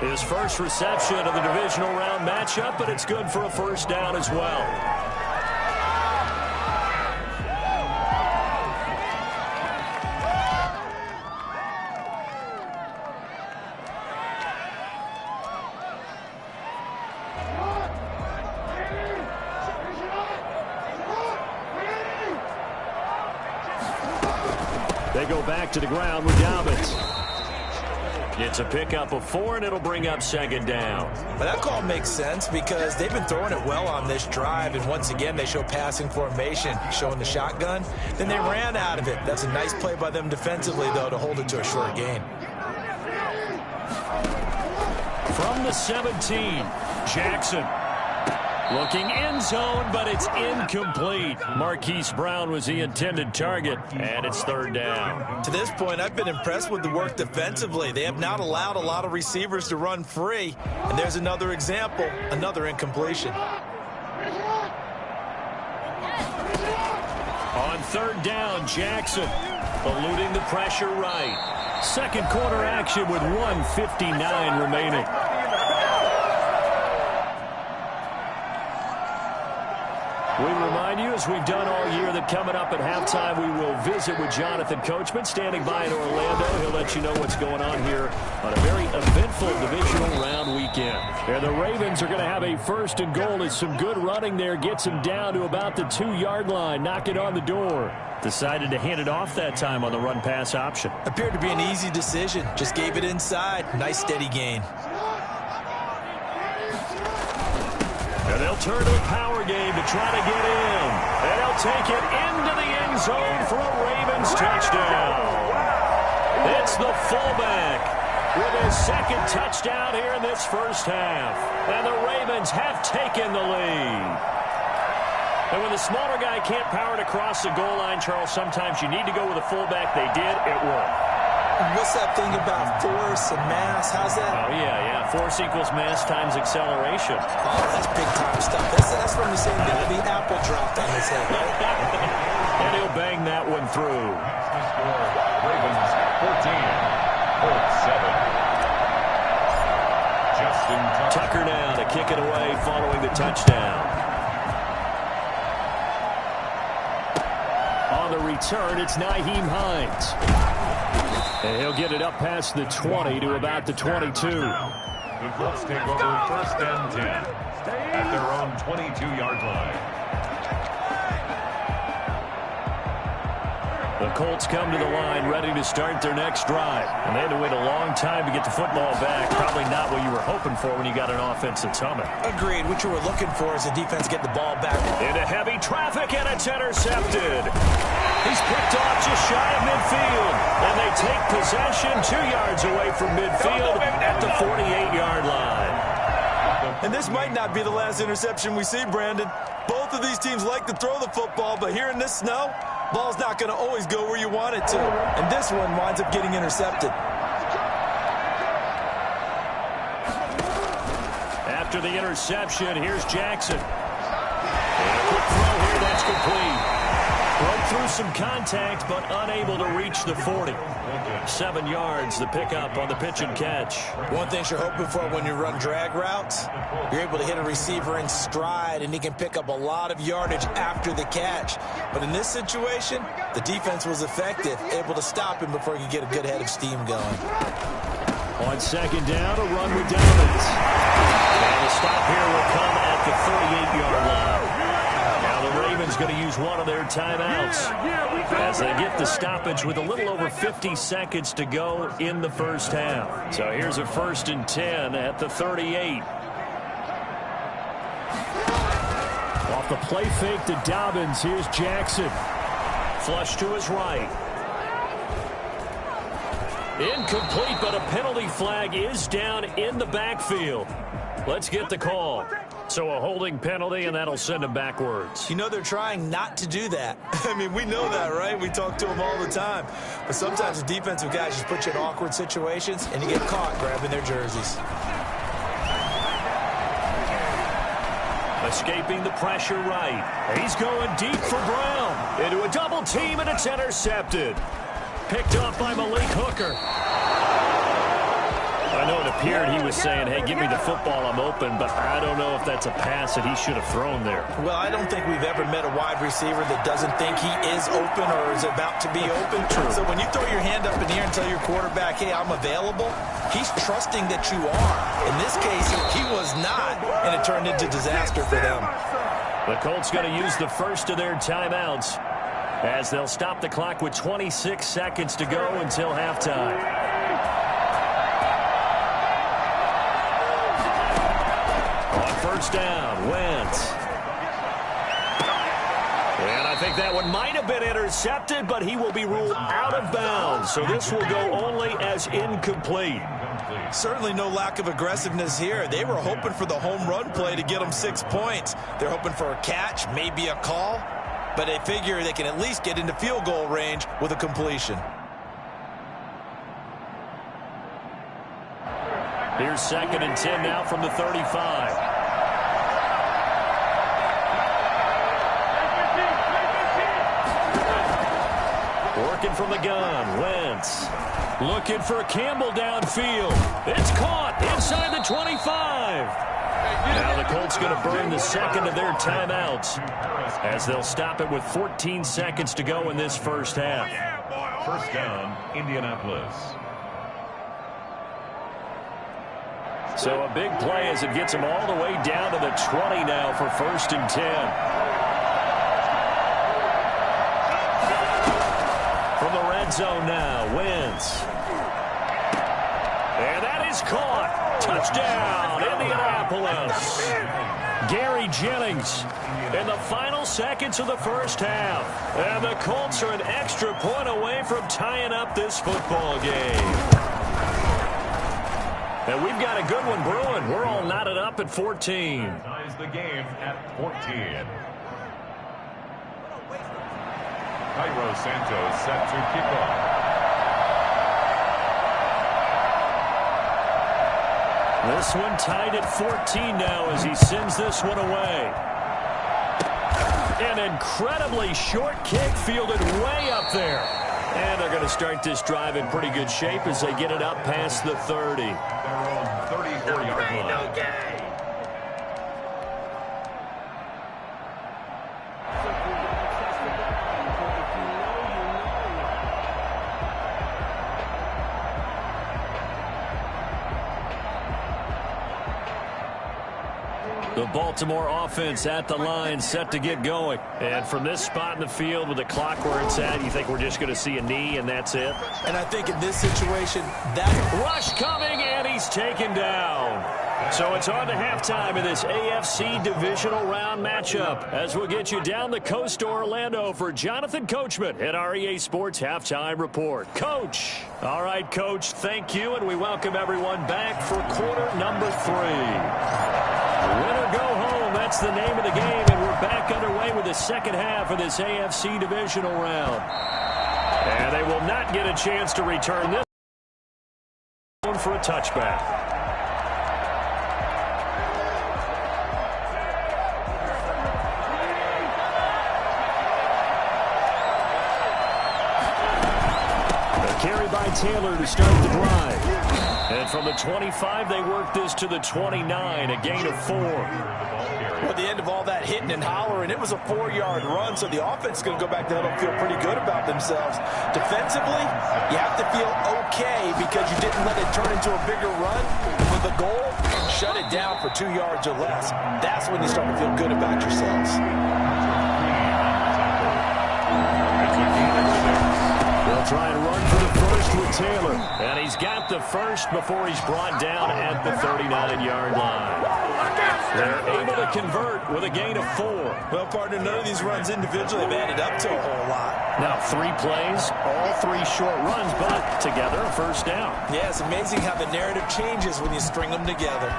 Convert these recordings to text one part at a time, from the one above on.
His first reception of the divisional round matchup, but it's good for a first down as well. They go back to the ground with Dobbins. It's a pickup of 4, and it'll bring up second down. But that call makes sense because they've been throwing it well on this drive, and once again they show passing formation, showing the shotgun. Then they ran out of it. That's a nice play by them defensively, though, to hold it to a short gain. From the 17, Jackson. Looking end zone, but it's incomplete. Marquise Brown was the intended target, and it's third down. To this point, I've been impressed with the work defensively. They have not allowed a lot of receivers to run free. And there's another example, another incompletion. On third down, Jackson eluding the pressure right. Second quarter action with 1:59 remaining. We remind you, as we've done all year, that coming up at halftime, we will visit with Jonathan Coachman, standing by in Orlando. He'll let you know what's going on here on a very eventful divisional round weekend. And the Ravens are going to have a first and goal. As some good running there gets him down to about the 2-yard line, knocking on the door. Decided to hand it off that time on the run-pass option. Appeared to be an easy decision. Just gave it inside. Nice steady gain. And they'll turn to the power game to try to get in. And they'll take it into the end zone for a Ravens touchdown. It's the fullback with his second touchdown here in this first half. And the Ravens have taken the lead. And when the smaller guy can't power it across the goal line, Charles, sometimes you need to go with a fullback. They did. It worked. What's that thing about force and mass? How's that? Oh, yeah. Force equals mass times acceleration. Oh, that's big-time stuff. That's from the same day the apple dropped on his head, right? And he'll bang that one through. Score, Ravens 14, Colts 7. Justin Tucker now to kick it away following the touchdown. On the return, it's Nyheim Hines. And he'll get it up past the 20 to about the 22. The Colts take over first and 10 at their own 22-yard line. The Colts come to the line ready to start their next drive. And they had to wait a long time to get the football back. Probably not what you were hoping for when you got an offensive summit. Agreed. What you were looking for is the defense get the ball back. Into heavy traffic, and it's intercepted. He's picked off just shy of midfield. And they take possession 2 yards away from midfield at the 48-yard line. And this might not be the last interception we see, Brandon. Both of these teams like to throw the football, but here in this snow, ball's not going to always go where you want it to. And this one winds up getting intercepted. After the interception, here's Jackson. And a quick throw here, that's complete. Broke through some contact, but unable to reach the 40. 7 yards, the pickup on the pitch and catch. One thing you're hoping for when you run drag routes, you're able to hit a receiver in stride, and he can pick up a lot of yardage after the catch. But in this situation, the defense was effective, able to stop him before he could get a good head of steam going. On second down, a run with Dobbins. And the stop here will come at the 38-yard line. Now the Ravens going to use one of their timeouts as they get the stoppage with a little over 50 seconds to go in the first half. So here's a 1st and 10 at the 38. Off the play fake to Dobbins, here's Jackson. Flush to his right. Incomplete, but a penalty flag is down in the backfield. Let's get the call. So a holding penalty, and that'll send him backwards. You know they're trying not to do that. I mean, we know that, right? We talk to them all the time. But sometimes the defensive guys just put you in awkward situations, and you get caught grabbing their jerseys. Escaping the pressure right. He's going deep for Brown. Into a double team, and it's intercepted. Picked up by Malik Hooker. I know it appeared he was saying, hey, give me the football, I'm open, but I don't know if that's a pass that he should have thrown there. Well, I don't think we've ever met a wide receiver that doesn't think he is open or is about to be open. True. So when you throw your hand up in the air and tell your quarterback, hey, I'm available, he's trusting that you are. In this case, he was not, and it turned into disaster for them. The Colts going to use the first of their timeouts as they'll stop the clock with 26 seconds to go until halftime. On first down, Wentz. And I think that one might have been intercepted, but he will be ruled out of bounds. So this will go only as incomplete. Certainly no lack of aggressiveness here. They were hoping for the home run play to get them 6 points. They're hoping for a catch, maybe a call, but they figure they can at least get into field goal range with a completion. Here's 2nd and 10 now from the 35. Working from the gun, Wentz. Looking for Campbell downfield. It's caught inside the 25. Now the Colts going to burn the second of their timeouts as they'll stop it with 14 seconds to go in this first half. First down, Indianapolis. So a big play as it gets them all the way down to the 20 now for 1st and 10. From the red zone now, Wentz. And that is caught. Touchdown, Indianapolis. Gary Jennings in the final seconds of the first half. And the Colts are an extra point away from tying up this football game. And we've got a good one brewing. We're all knotted up at 14. Ties the game at 14. Cairo Santos set to kick off. This one tied at 14 now as he sends this one away. An incredibly short kick fielded way up there. And they're going to start this drive in pretty good shape as they get it up past the 30. Their own 34-yard line. The Baltimore offense at the line, set to get going. And from this spot in the field with the clock where it's at, you think we're just going to see a knee and that's it? And I think in this situation, that rush coming, and he's taken down. So it's on to halftime in this AFC divisional round matchup as we'll get you down the coast to Orlando for Jonathan Coachman at our EA Sports Halftime Report. Coach. All right, Coach, thank you, and we welcome everyone back for quarter number 3. Win or go home, that's the name of the game, and we're back underway with the second half of this AFC divisional round. And they will not get a chance to return this one for a touchback. Carry by Taylor to start the drive. And from the 25, they work this to the 29, a gain of 4. Well, at the end of all that hitting and hollering, it was a 4-yard run, so the offense is going to go back to huddle and feel pretty good about themselves. Defensively, you have to feel okay because you didn't let it turn into a bigger run. With the goal, shut it down for 2 yards or less. That's when you start to feel good about yourselves. They'll try and run for the first with Taylor. And he's got the first before he's brought down at the 39-yard line. They're able to convert with a gain of 4. Well, partner, none of these runs individually have added up to a whole lot. Now 3 plays, all 3 short runs, but together a first down. Yeah, it's amazing how the narrative changes when you string them together.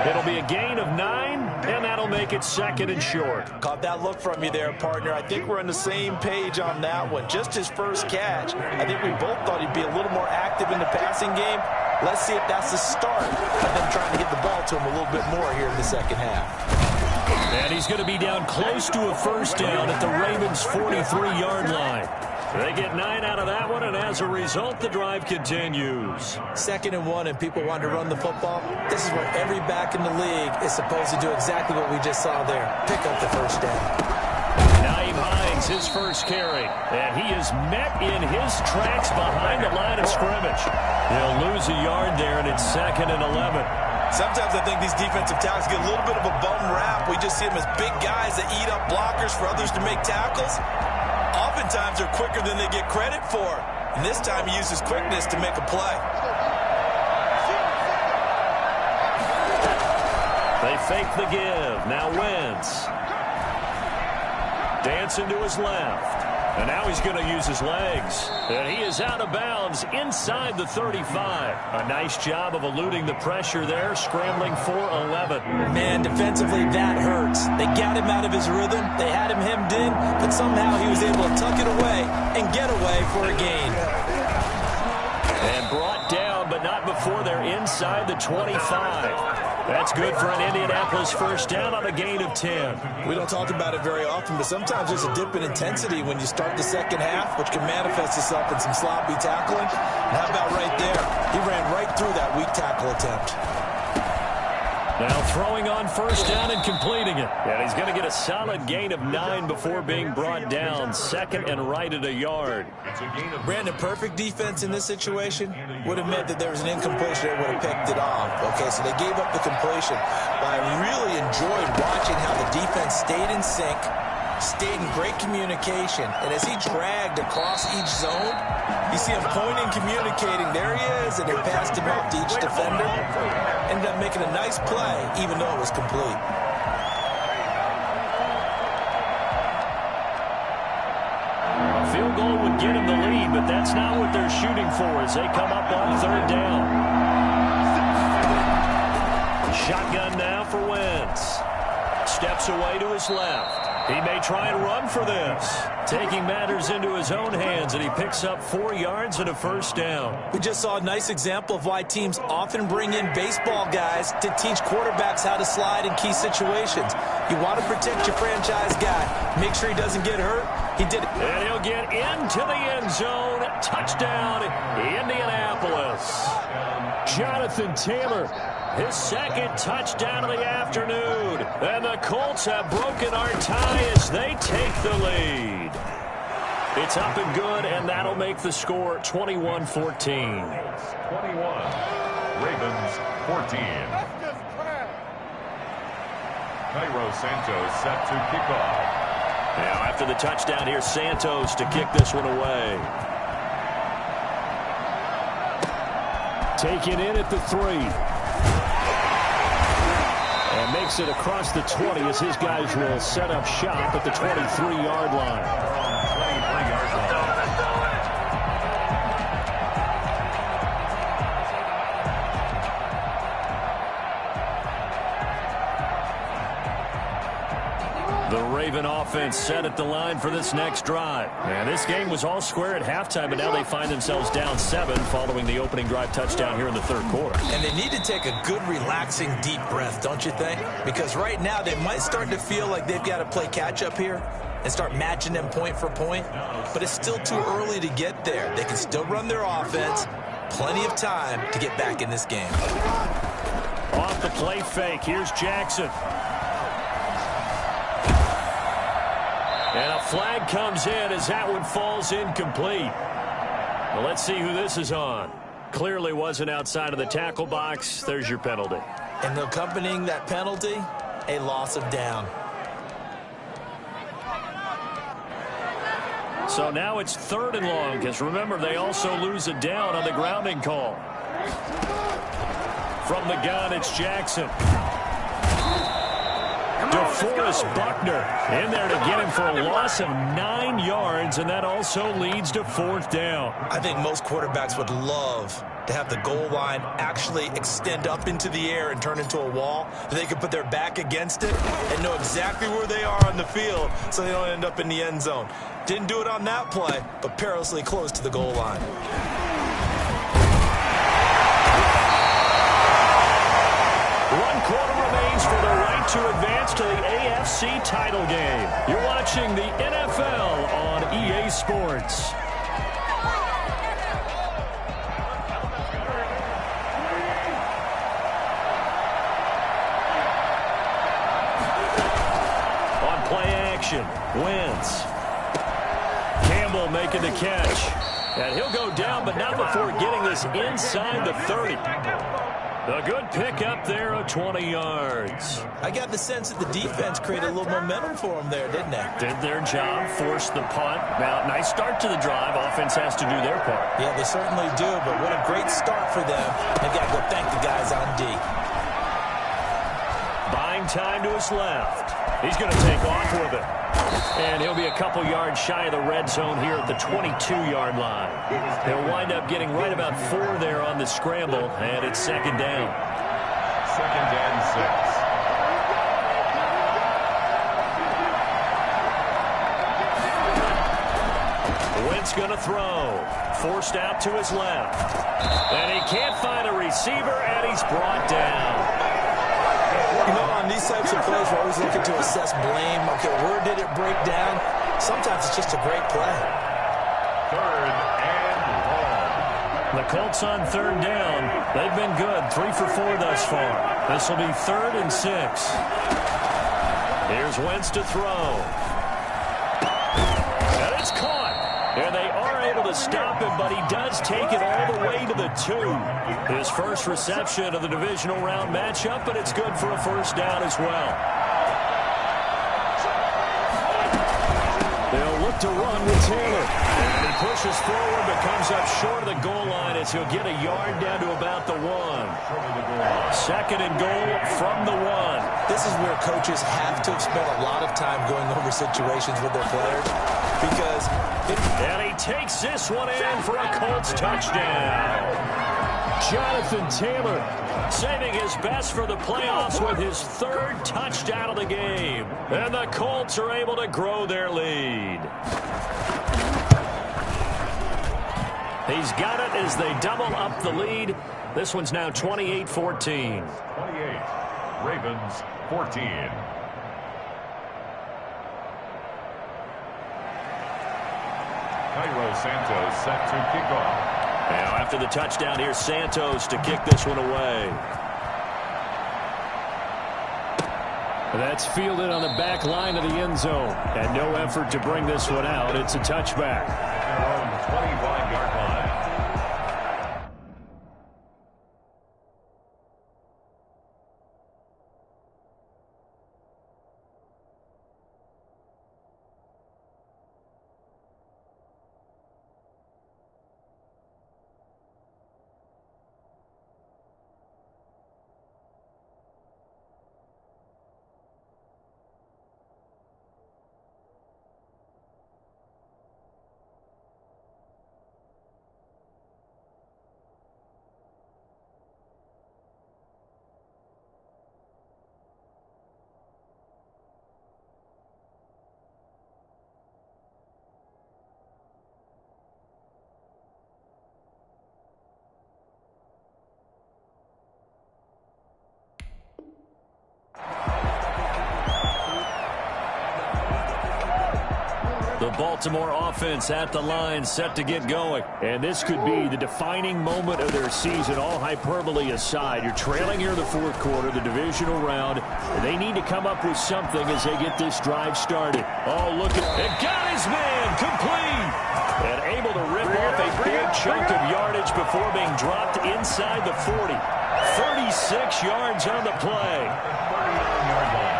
It'll be a gain of 9, and that'll make it 2nd and short. Caught that look from you there, partner. I think we're on the same page on that one. Just his first catch. I think we both thought he'd be a little more active in the passing game. Let's see if that's the start of them trying to get the ball to him a little bit more here in the second half. And he's going to be down close to a first down at the Ravens' 43-yard line. They get 9 out of that one, and as a result, the drive continues. 2nd and 1, and people want to run the football. This is where every back in the league is supposed to do exactly what we just saw there. Pick up the first down. Naeem Hines, his first carry, and he is met in his tracks behind the line of scrimmage. He'll lose a yard there, and it's 2nd and 11. Sometimes I think these defensive tackles get a little bit of a bum rap. We just see them as big guys that eat up blockers for others to make tackles. Oftentimes they're quicker than they get credit for. And this time he uses quickness to make a play. They fake the give. Now Wentz. Dancing to his left. And now he's going to use his legs. And he is out of bounds inside the 35. A nice job of eluding the pressure there, scrambling for 11. Man, defensively, that hurts. They got him out of his rhythm. They had him hemmed in, but somehow he was able to tuck it away and get away for a gain. And brought down, but not before they're inside the 25. That's good for an Indianapolis first down on a gain of 10. We don't talk about it very often, but sometimes there's a dip in intensity when you start the second half, which can manifest itself in some sloppy tackling. And how about right there? He ran right through that weak tackle attempt. Now throwing on first down and completing it. And he's going to get a solid gain of 9 before being brought down. 2nd and right at a yard. Brandon, perfect defense in this situation would have meant that there was an incompletion that would have picked it off. Okay, so they gave up the completion. But I really enjoyed watching how the defense stayed in sync, stayed in great communication. And as he dragged across each zone, you see him pointing, communicating. There he is, and they passed him off to each defender. Ended up making a nice play, even though it was complete. A field goal would get him the lead, but that's not what they're shooting for as they come up on 3rd down. Shotgun now for Wentz. Steps away to his left. He may try and run for this. Taking matters into his own hands, and he picks up 4 yards and a first down. We just saw a nice example of why teams often bring in baseball guys to teach quarterbacks how to slide in key situations. You want to protect your franchise guy. Make sure he doesn't get hurt. He did it. And he'll get into the end zone. Touchdown, Indianapolis. Jonathan Taylor, his 2nd touchdown of the afternoon. And the Colts have broken our tie as they take the lead. It's up and good, and that'll make the score 21-14. 21, Ravens 14. Cairo Santos set to kick off. Now after the touchdown here, Santos to kick this one away. Taken in at the 3. And makes it across the 20 as his guys will set up shop at the 23-yard line. The Raven offense set at the line for this next drive. And this game was all square at halftime, but now they find themselves down 7 following the opening drive touchdown here in the 3rd quarter. And they need to take a good, relaxing, deep breath, don't you think? Because right now they might start to feel like they've got to play catch-up here and start matching them point for point. But it's still too early to get there. They can still run their offense. Plenty of time to get back in this game. Off the play fake, here's Jackson. And a flag comes in as that one falls incomplete. Well, let's see who this is on. Clearly wasn't outside of the tackle box. There's your penalty. And accompanying that penalty, a loss of down. So now it's 3rd and long, because remember, they also lose a down on the grounding call. From the gun, it's Jackson. DeForest Buckner in there to get him for a loss of 9 yards, and that also leads to 4th down. I think most quarterbacks would love to have the goal line actually extend up into the air and turn into a wall. They could put their back against it and know exactly where they are on the field so they don't end up in the end zone. Didn't do it on that play, but perilously close to the goal line. One quarter remains for the right to advance to the AFC title game. You're watching the NFL on EA Sports. action. Wentz. Campbell making the catch. And he'll go down, but not before getting this inside the 30. A good pickup there of 20 yards. I got the sense that the defense created a little momentum for them there, didn't they? Did their job, forced the punt. Now, nice start to the drive. Offense has to do their part. Yeah, they certainly do, but what a great start for them. They've got to go thank the guys on D. Buying time to his left. He's going to take off with it. And he'll be a couple yards shy of the red zone here at the 22-yard line. He'll wind up getting right about 4 there on the scramble, and it's second down. 2nd and 6. Wentz going to throw. Forced out to his left. And he can't find a receiver, and he's brought down. You know, on these types of plays, we're always looking to assess blame. Okay, where did it break down? Sometimes it's just a great play. 3rd and long. The Colts on 3rd down. They've been good. 3 for 4 thus far. This will be 3rd and 6. Here's Wentz to throw. And it's caught. And they are able to stop him, but he does take it all the way to the 2. His first reception of the divisional round matchup, but it's good for a first down as well. They'll look to run with Taylor. And he pushes forward, but comes up short of the goal line as he'll get a yard down to about the 1. 2nd and goal from the 1. This is where coaches have to have spent a lot of time going over situations with their players because... And he takes this one in for a Colts touchdown. Jonathan Taylor saving his best for the playoffs with his 3rd touchdown of the game. And the Colts are able to grow their lead. He's got it as they double up the lead. This one's now 28-14. 28. Ravens 14. Cairo Santos set to kick off. Now after the touchdown, here's Santos to kick this one away. That's fielded on the back line of the end zone. And no effort to bring this one out. It's a touchback. Their own 25-yard line. The Baltimore offense at the line, set to get going. And this could be the defining moment of their season, all hyperbole aside. You're trailing here in the 4th quarter, the divisional round. And they need to come up with something as they get this drive started. Oh, look at it. Got his man, complete. And able to rip off a big chunk of yardage before being dropped inside the 40. 36 yards on the play. 39-yard line.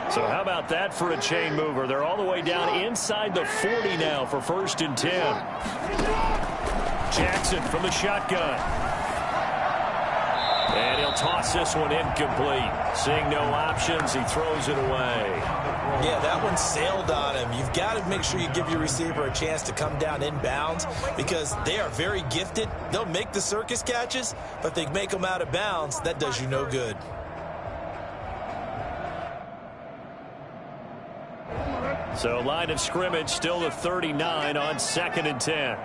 So how about that for a chain mover? They're all the way down inside the 40 now for 1st and 10. Jackson from the shotgun. And he'll toss this one incomplete. Seeing no options, he throws it away. Yeah, that one sailed on him. You've got to make sure you give your receiver a chance to come down inbounds because they are very gifted. They'll make the circus catches, but if they make them out of bounds, that does you no good. So line of scrimmage still the 39 on 2nd and 10.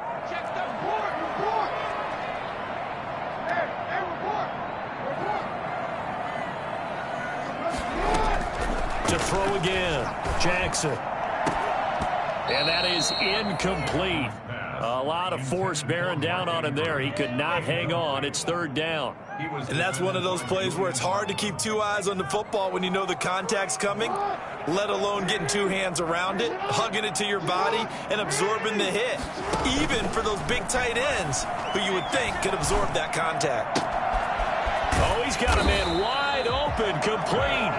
To throw again, Jackson. And that is incomplete. A lot of force bearing down on him there. He could not hang on. It's third down. And that's one of those plays where it's hard to keep two eyes on the football when you know the contact's coming, let alone getting two hands around it, hugging it to your body, and absorbing the hit, even for those big tight ends who you would think could absorb that contact. Oh, he's got a man wide open, complete.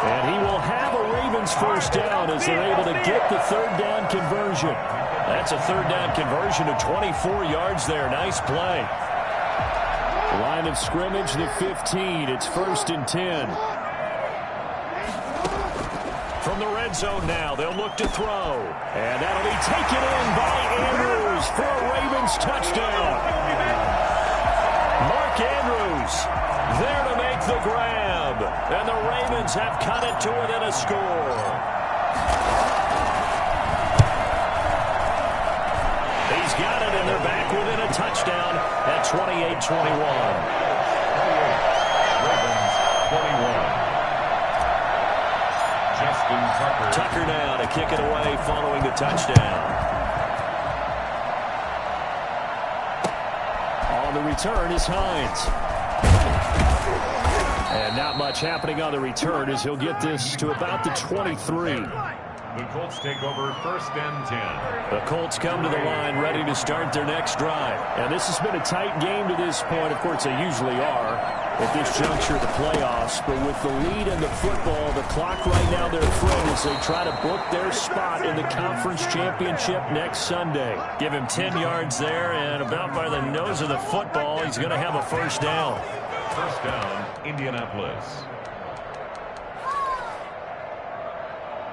And he will have a Ravens first down as they're able to get the third down conversion. That's a third down conversion of 24 yards there. Nice play. Line of scrimmage, the 15. It's 1st and 10. From the red zone now, they'll look to throw. And that'll be taken in by Andrews for a Ravens touchdown. Mark Andrews there to make the grab. And the Ravens have cut it to within a score. He's got it, and they're back within a touchdown at 28-21. Ravens 21. Justin Tucker. Tucker now to kick it away following the touchdown. On the return is Hines. And not much happening on the return as he'll get this to about the 23. The Colts take over 1st and 10. The Colts come to the line ready to start their next drive. And this has been a tight game to this point. Of course, they usually are at this juncture of the playoffs. But with the lead in the football, the clock right now their friend as they try to book their spot in the conference championship next Sunday. Give him 10 yards there, and about by the nose of the football, he's going to have a first down. First down, Indianapolis.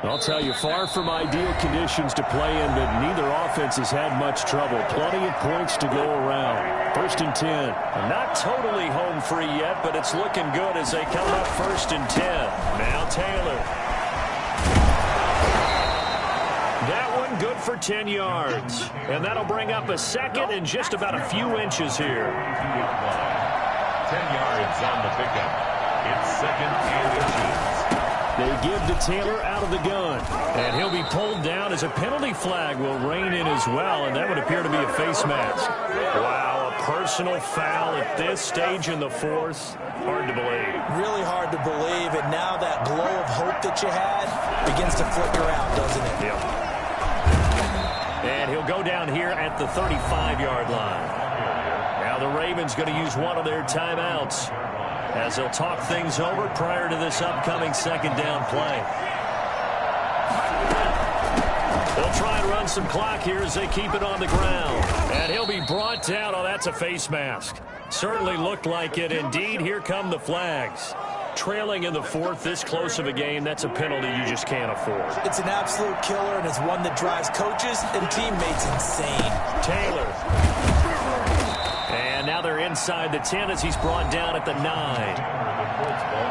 I'll tell you, far from ideal conditions to play in, but neither offense has had much trouble. Plenty of points to go around. 1st and 10. Not totally home free yet, but it's looking good as they come up 1st and 10. Now Taylor. That one good for 10 yards. And that'll bring up a second and just about a few inches here. 10 yards on the pickup. It's 2nd and inches. They give to Taylor out of the gun. And he'll be pulled down as a penalty flag will rein in as well, and that would appear to be a face mask. Wow, a personal foul at this stage in the fourth. Hard to believe. Really hard to believe, and now that glow of hope that you had begins to flicker out, doesn't it? Yep. And he'll go down here at the 35-yard line. Now the Ravens going to use one of their timeouts as they'll talk things over prior to this upcoming second down play. They'll try and run some clock here as they keep it on the ground. And he'll be brought down. Oh, that's a face mask. Certainly looked like it. Indeed, here come the flags. Trailing in the fourth, this close of a game, that's a penalty you just can't afford. It's an absolute killer, and it's one that drives coaches and teammates insane. Taylor. And now they're inside the 10 as he's brought down at the 9.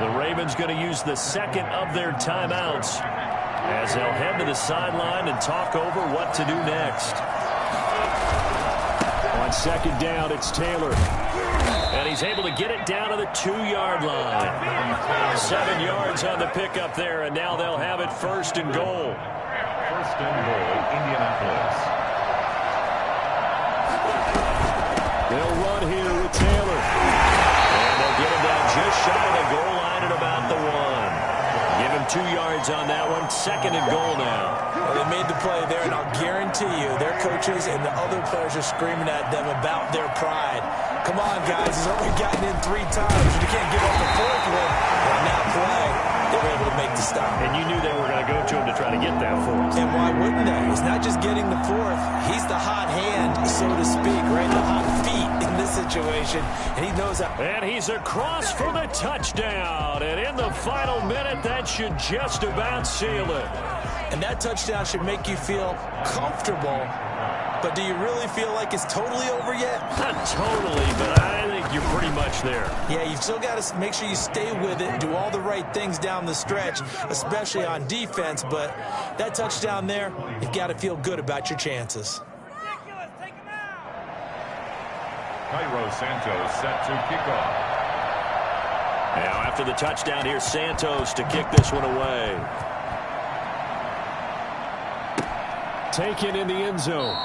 The Ravens going to use the second of their timeouts as they'll head to the sideline and talk over what to do next. On second down, it's Taylor. And he's able to get it down to the 2-yard line. 7 yards on the pickup there, and now they'll have it 1st and goal. 1st and goal, Indianapolis. They'll run here with Taylor. And they'll get him down just shy of the goal line at about the 1. Give him 2 yards on that one. 2nd and goal now. Well, they made the play there, and I'll guarantee you their coaches and the other players are screaming at them about their pride. Come on, guys. He's only gotten in 3 times. You can't give up the 4th one. On that play, they were able to make the stop. And you knew they were going to go to him to try to get that 4th. And why wouldn't they? He's not just getting the 4th. He's the hot hand, so to speak, right? The hot feet in this situation. And he knows how. And he's across for the touchdown. And in the final minute, that should just about seal it. And that touchdown should make you feel comfortable. But do you really feel like it's totally over yet? Not totally, but I think you're pretty much there. Yeah, you've still got to make sure you stay with it and do all the right things down the stretch, especially on defense. But that touchdown there, you've got to feel good about your chances. Cairo Santos set to kick off. Now after the touchdown, here's Santos to kick this one away. Taken in the end zone.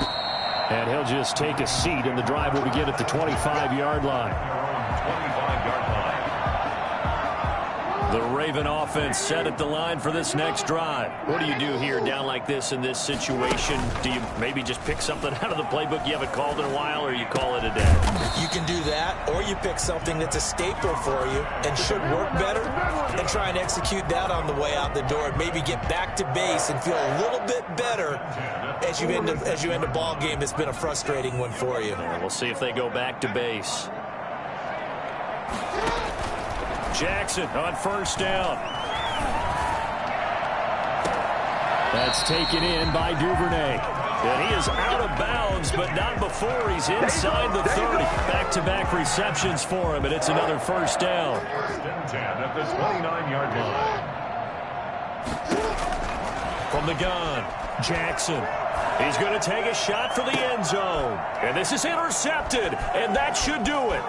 And he'll just take a seat, and the drive will begin at the 25-yard line. 25-yard line. The Raven offense set at the line for this next drive. What do you do here down like this in this situation? Do you maybe just pick something out of the playbook you haven't called in a while, or you call it a day? You can do that, or you pick something that's a staple for you and should work better and try and execute that on the way out the door and maybe get back to base and feel a little bit better as you end a ball game that's been a frustrating one for you. Yeah, we'll see if they go back to base. Jackson on first down. That's taken in by Duvernay. And he is out of bounds, but not before he's inside the 30. Back-to-back receptions for him, and it's another first down. First and 10 at the 29-yard line. From the gun, Jackson. He's going to take a shot for the end zone. And this is intercepted, and that should do it.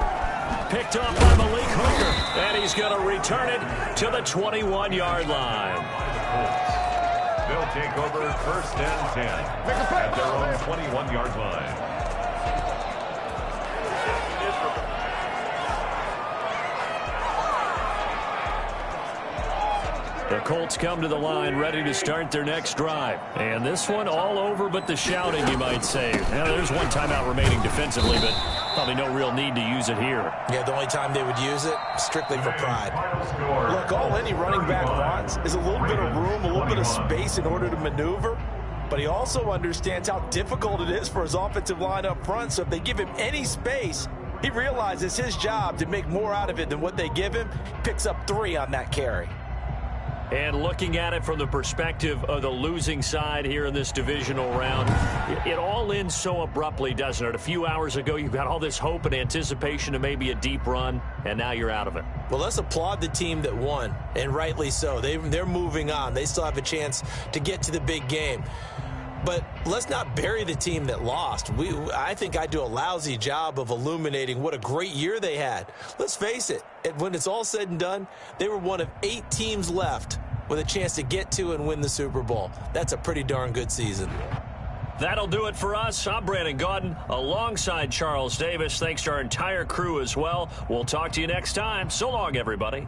Picked off by Malik Hooker, and he's going to return it to the 21-yard line. They'll take over first and 10 at their own 21-yard line. The Colts come to the line ready to start their next drive. And this one all over but the shouting, you might say. Now, there's one timeout remaining defensively, but probably no real need to use it here. Yeah, the only time they would use it, strictly for pride. Look, all any running back wants is a little bit of room, a little bit of space in order to maneuver. But he also understands how difficult it is for his offensive line up front. So if they give him any space, he realizes his job to make more out of it than what they give him. Picks up 3 on that carry. And looking at it from the perspective of the losing side here in this divisional round, it all ends so abruptly, doesn't it? A few hours ago, you've got all this hope and anticipation of maybe a deep run, and now you're out of it. Well, let's applaud the team that won, and rightly so. They're moving on. They still have a chance to get to the big game. But let's not bury the team that lost. I think I do a lousy job of illuminating what a great year they had. Let's face it, when it's all said and done, they were one of 8 teams left with a chance to get to and win the Super Bowl. That's a pretty darn good season. That'll do it for us. I'm Brandon Gaudin alongside Charles Davis. Thanks to our entire crew as well. We'll talk to you next time. So long, everybody.